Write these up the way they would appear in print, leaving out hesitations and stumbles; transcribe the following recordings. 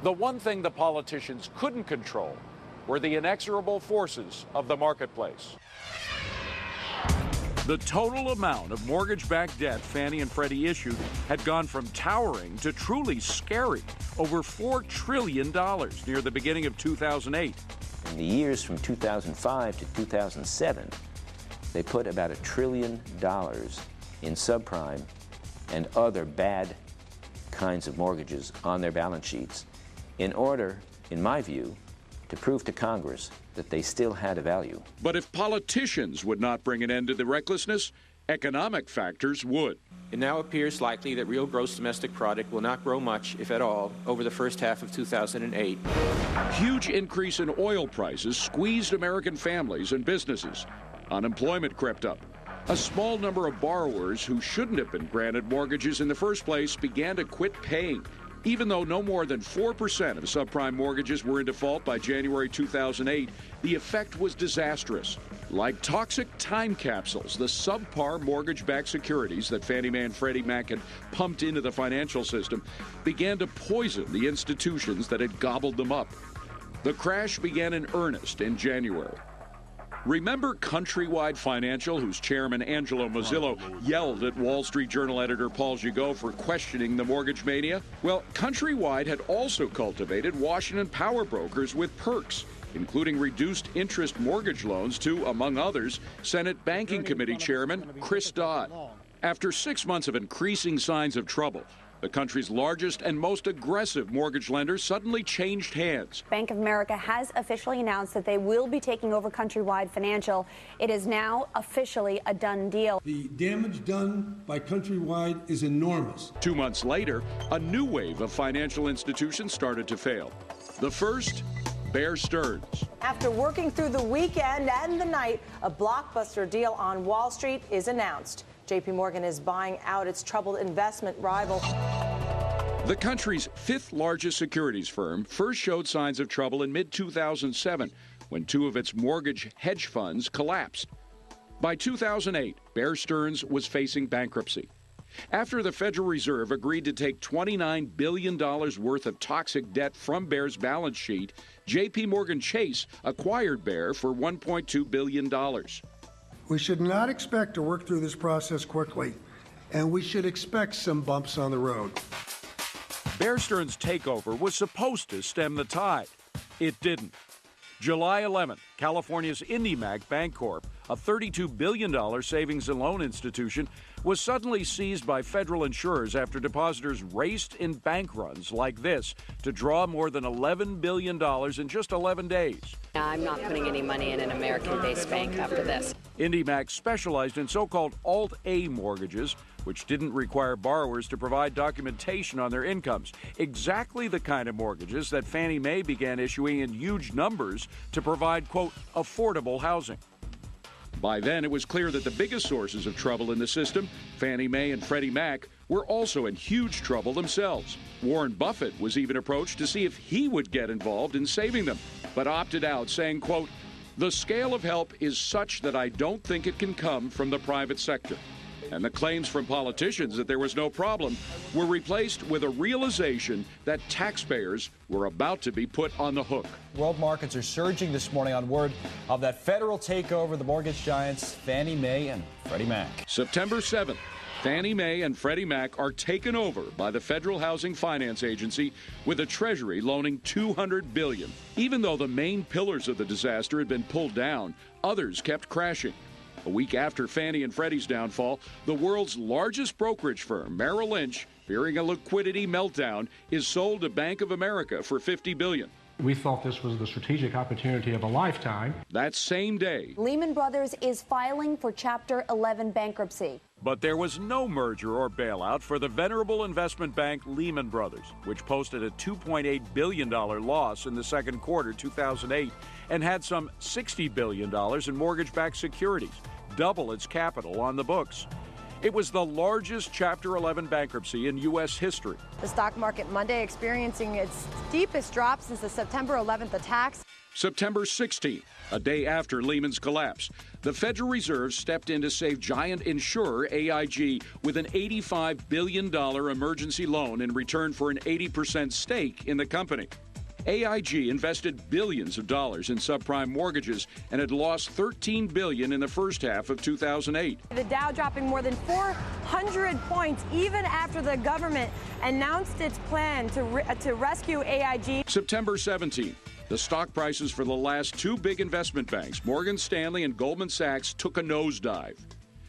The one thing the politicians couldn't control were the inexorable forces of the marketplace. The total amount of mortgage-backed debt Fannie and Freddie issued had gone from towering to truly scary, over $4 trillion near the beginning of 2008. In the years from 2005 to 2007, they put about $1 trillion in subprime and other bad kinds of mortgages on their balance sheets in order, in my view, to prove to Congress that they still had a value. But if politicians would not bring an end to the recklessness, economic factors would. It now appears likely that real gross domestic product will not grow much, if at all, over the first half of 2008. Huge increase in oil prices squeezed American families and businesses. Unemployment crept up. A small number of borrowers who shouldn't have been granted mortgages in the first place began to quit paying. Even though no more than 4% of subprime mortgages were in default by January 2008, the effect was disastrous. Like toxic time capsules, the subpar mortgage-backed securities that Fannie Mae and Freddie Mac had pumped into the financial system began to poison the institutions that had gobbled them up. The crash began in earnest in January. Remember Countrywide Financial, whose chairman Angelo Mozillo yelled at Wall Street Journal editor Paul Gigot for questioning the mortgage mania? Well, Countrywide had also cultivated Washington power brokers with perks, including reduced interest mortgage loans to, among others, Senate Banking Committee Chairman Chris Dodd. After 6 months of increasing signs of trouble, the country's largest and most aggressive mortgage lender suddenly changed hands. Bank of America has officially announced that they will be taking over Countrywide Financial. It is now officially a done deal. The damage done by Countrywide is enormous. 2 months later, a new wave of financial institutions started to fail. The first, Bear Stearns. After working through the weekend and the night, a blockbuster deal on Wall Street is announced. J.P. Morgan is buying out its troubled investment rival. The country's fifth largest securities firm first showed signs of trouble in mid-2007 when two of its mortgage hedge funds collapsed. By 2008, Bear Stearns was facing bankruptcy. After the Federal Reserve agreed to take $29 billion worth of toxic debt from Bear's balance sheet, J.P. Morgan Chase acquired Bear for $1.2 billion. We should not expect to work through this process quickly, and we should expect some bumps on the road. Bear Stearns' takeover was supposed to stem the tide. It didn't. July 11th, California's IndyMac Bancorp, a $32 billion savings and loan institution, was suddenly seized by federal insurers after depositors raced in bank runs like this to draw more than $11 billion in just 11 days. I'm not putting any money in an American-based bank after this. IndyMac specialized in so-called Alt-A mortgages, which didn't require borrowers to provide documentation on their incomes. Exactly the kind of mortgages that Fannie Mae began issuing in huge numbers to provide, quote, affordable housing. By then, it was clear that the biggest sources of trouble in the system, Fannie Mae and Freddie Mac, were also in huge trouble themselves. Warren Buffett was even approached to see if he would get involved in saving them, but opted out, saying, quote, the scale of help is such that I don't think it can come from the private sector. And the claims from politicians that there was no problem were replaced with a realization that taxpayers were about to be put on the hook. World markets are surging this morning on word of that federal takeover of the mortgage giants Fannie Mae and Freddie Mac. September 7th, Fannie Mae and Freddie Mac are taken over by the Federal Housing Finance Agency, with the Treasury loaning $200 billion. Even though the main pillars of the disaster had been pulled down, others kept crashing. A week after Fannie and Freddie's downfall, the world's largest brokerage firm, Merrill Lynch, fearing a liquidity meltdown, is sold to Bank of America for $50 billion. We thought this was the strategic opportunity of a lifetime. That same day, Lehman Brothers is filing for Chapter 11 bankruptcy. But there was no merger or bailout for the venerable investment bank Lehman Brothers, which posted a $2.8 billion loss in the second quarter 2008 and had some $60 billion in mortgage-backed securities, double its capital on the books. It was the largest Chapter 11 bankruptcy in U.S. history. The stock market Monday experiencing its steepest drop since the September 11th attacks. September 16th, a day after Lehman's collapse, the Federal Reserve stepped in to save giant insurer AIG with an $85 billion emergency loan in return for an 80% stake in the company. AIG invested billions of dollars in subprime mortgages and had lost $13 billion in the first half of 2008. The Dow dropping more than 400 points even after the government announced its plan to rescue AIG. September 17th, the stock prices for the last two big investment banks, Morgan Stanley and Goldman Sachs, took a nosedive.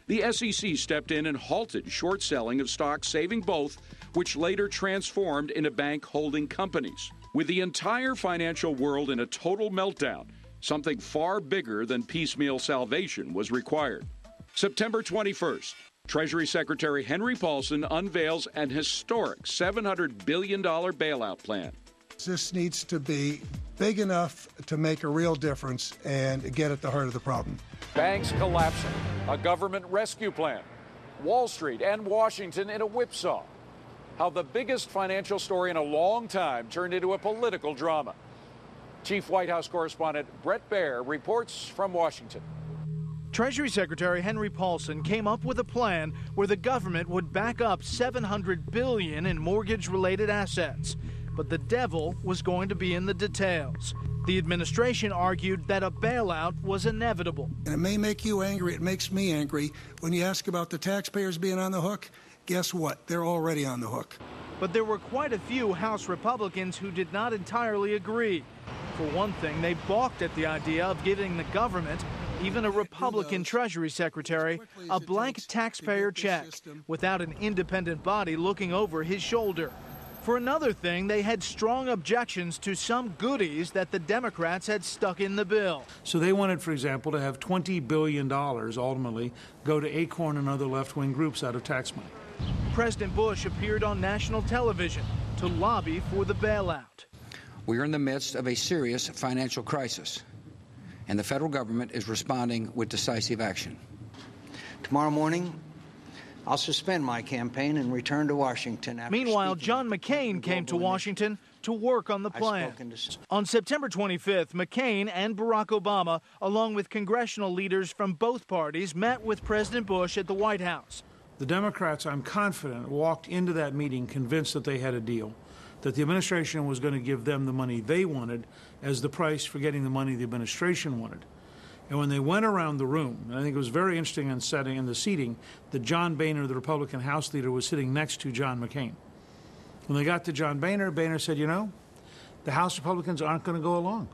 The SEC stepped in and halted short selling of stocks, saving both, which later transformed into bank holding companies. With the entire financial world in a total meltdown, something far bigger than piecemeal salvation was required. September 21st, Treasury Secretary Henry Paulson unveils an historic $700 billion bailout plan. This needs to be big enough to make a real difference and get at the heart of the problem. Banks collapsing, a government rescue plan, Wall Street and Washington in a whipsaw. How the biggest financial story in a long time turned into a political drama. Chief White House correspondent Brett Baer reports from Washington. Treasury Secretary Henry Paulson came up with a plan where the government would back up $700 billion in mortgage-related assets. But the devil was going to be in the details. The administration argued that a bailout was inevitable. And it may make you angry, it makes me angry. When you ask about the taxpayers being on the hook, guess what? They're already on the hook. But there were quite a few House Republicans who did not entirely agree. For one thing, they balked at the idea of giving the government, even a Republican Treasury Secretary, a blank taxpayer check without an independent body looking over his shoulder. For another thing, they had strong objections to some goodies that the Democrats had stuck in the bill. So they wanted, for example, to have $20 billion ultimately go to Acorn and other left-wing groups out of tax money. President Bush appeared on national television to lobby for the bailout. We are in the midst of a serious financial crisis, and the federal government is responding with decisive action. Tomorrow morning, I'll suspend my campaign and return to Washington. Meanwhile, John McCain came to Washington to work on the plan. On September 25th, McCain and Barack Obama, along with congressional leaders from both parties, met with President Bush at the White House. The Democrats, I'm confident, walked into that meeting convinced that they had a deal, that the administration was going to give them the money they wanted as the price for getting the money the administration wanted. And when they went around the room, and I think it was very interesting in the seating, that John Boehner, the Republican House leader, was sitting next to John McCain. When they got to John Boehner, Boehner said, you know, the House Republicans aren't going to go along.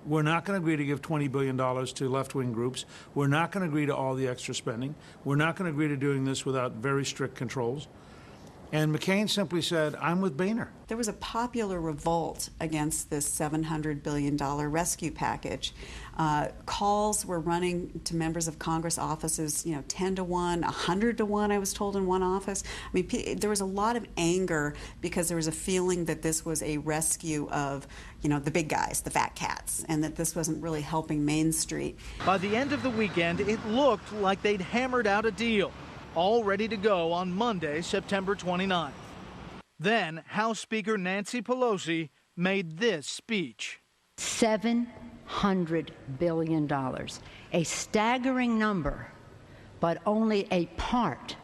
We're not going to agree to give $20 billion to left-wing groups. We're not going to agree to all the extra spending. We're not going to agree to doing this without very strict controls. And McCain simply said, I'm with Boehner. There was a popular revolt against this $700 billion rescue package. Calls were running to members of Congress offices, 10 to 1, 100 to 1, I was told in one office. I mean, there was a lot of anger because there was a feeling that this was a rescue of, the big guys, the fat cats, and that this wasn't really helping Main Street. By the end of the weekend, it looked like they'd hammered out a deal, all ready to go on Monday, September 29th. Then House Speaker Nancy Pelosi made this speech. $700 billion, a staggering number, but only a part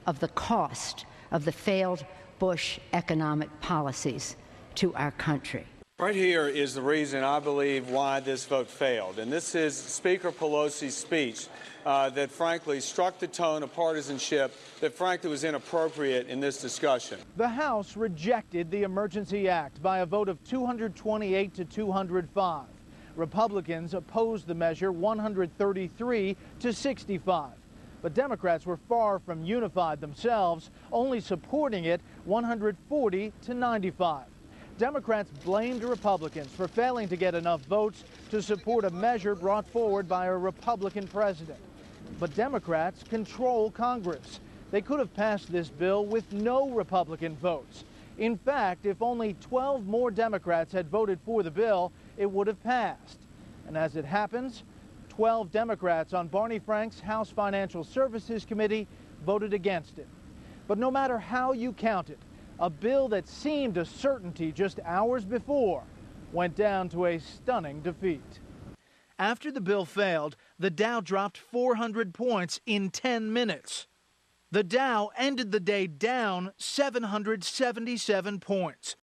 of the cost of the failed Bush economic policies to our country. Right here is the reason I believe why this vote failed. And this is Speaker Pelosi's speech that frankly struck the tone of partisanship that frankly was inappropriate in this discussion. The House rejected the Emergency Act by a vote of 228 to 205. Republicans opposed the measure 133 to 65. But Democrats were far from unified themselves, only supporting it 140 to 95. Democrats blamed Republicans for failing to get enough votes to support a measure brought forward by a Republican president. But Democrats control Congress. They could have passed this bill with no Republican votes. In fact, if only 12 more Democrats had voted for the bill, it would have passed. And as it happens, 12 Democrats on Barney Frank's House Financial Services Committee voted against it. But no matter how you count it, a bill that seemed a certainty just hours before went down to a stunning defeat. After the bill failed, the Dow dropped 400 points in 10 minutes. The Dow ended the day down 777 points.